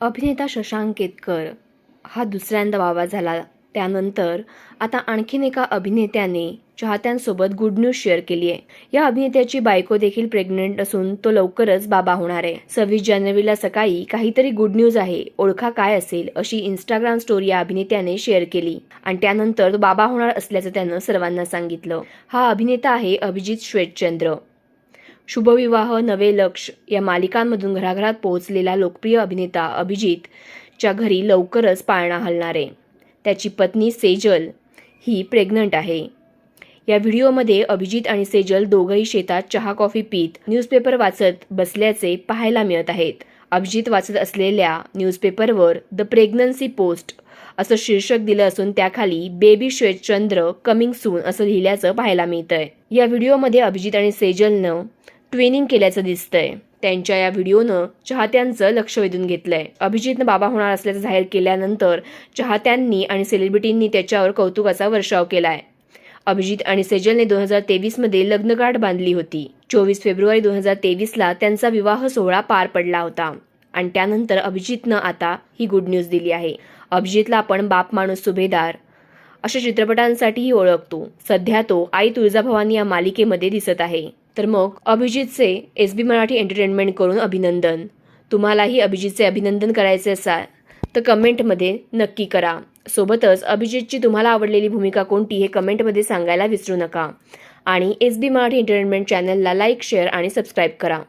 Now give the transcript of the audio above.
अभिनेता शशांक केतकर हा दुसऱ्यांदा बाबा झाला. त्यानंतर आता आणखीन एका अभिनेत्याने चाहत्यांसोबत गुड न्यूज शेअर केली आहे. या अभिनेत्याची बायको देखील प्रेग्नंट असून तो लवकरच बाबा होणार आहे. 26 जानेवारीला सकाळी काहीतरी गुड न्यूज आहे, ओळखा काय असेल, अशी इंस्टाग्राम स्टोरी या अभिनेत्याने शेअर केली आणि त्यानंतर तो बाबा होणार असल्याचं त्यानं सर्वांना सांगितलं. हा अभिनेता आहे अभिजित श्वेतचंद्र. शुभविवाह, नवे लक्ष या मालिकांमधून घराघरात पोहोचलेला लोकप्रिय अभिनेता अभिजितच्या घरी लवकरच पाळणा हलणार आहे. त्याची पत्नी सेजल ही प्रेग्नंट आहे. या व्हिडिओमध्ये अभिजित आणि सेजल दोघंही शेतात चहा कॉफी पीत न्यूजपेपर वाचत बसल्याचे पाहायला मिळत आहेत. अभिजित वाचत असलेल्या न्यूजपेपरवर द प्रेग्नन्सी पोस्ट असं शीर्षक दिलं असून त्याखाली बेबी श्वेतचंद्र कमिंग सून असं लिहिल्याचं पाहायला मिळतंय. या व्हिडिओमध्ये अभिजित आणि सेजलनं ट्विनिंग केल्याचं दिसतंय. त्यांच्या या व्हिडिओनं चाहत्यांचं लक्ष वेधून घेतलंय. अभिजितनं बाबा होणार असल्याचं जाहीर केल्यानंतर चाहत्यांनी आणि सेलिब्रिटींनी त्याच्यावर कौतुकाचा वर्षाव केलाय. अभिजित आणि सेजलने 2023 मध्ये लग्नगाठ बांधली होती. 24 फेब्रुवारी 2023ला त्यांचा विवाह सोहळा पार पडला होता आणि त्यानंतर अभिजितनं आता ही गुड न्यूज दिली आहे. अभिजितला आपण बाप माणूस सुभेदार अशा चित्रपटांसाठीही ओळखतो. सध्या तो आई तुळजाभवानी या मालिकेमध्ये दिसत आहे. तर मग अभिजितचे SB मराठी एंटरटेनमेंट करून अभिनंदन. तुम्हालाही अभिजितचे अभिनंदन करायचे असाल तर कमेंटमध्ये नक्की करा. सोबतच अभिजितची तुम्हाला आवडलेली भूमिका कोणती हे कमेंटमध्ये सांगायला विसरू नका आणि SB मराठी एंटरटेनमेंट चॅनलला लाईक, शेअर आणि सबस्क्राईब करा.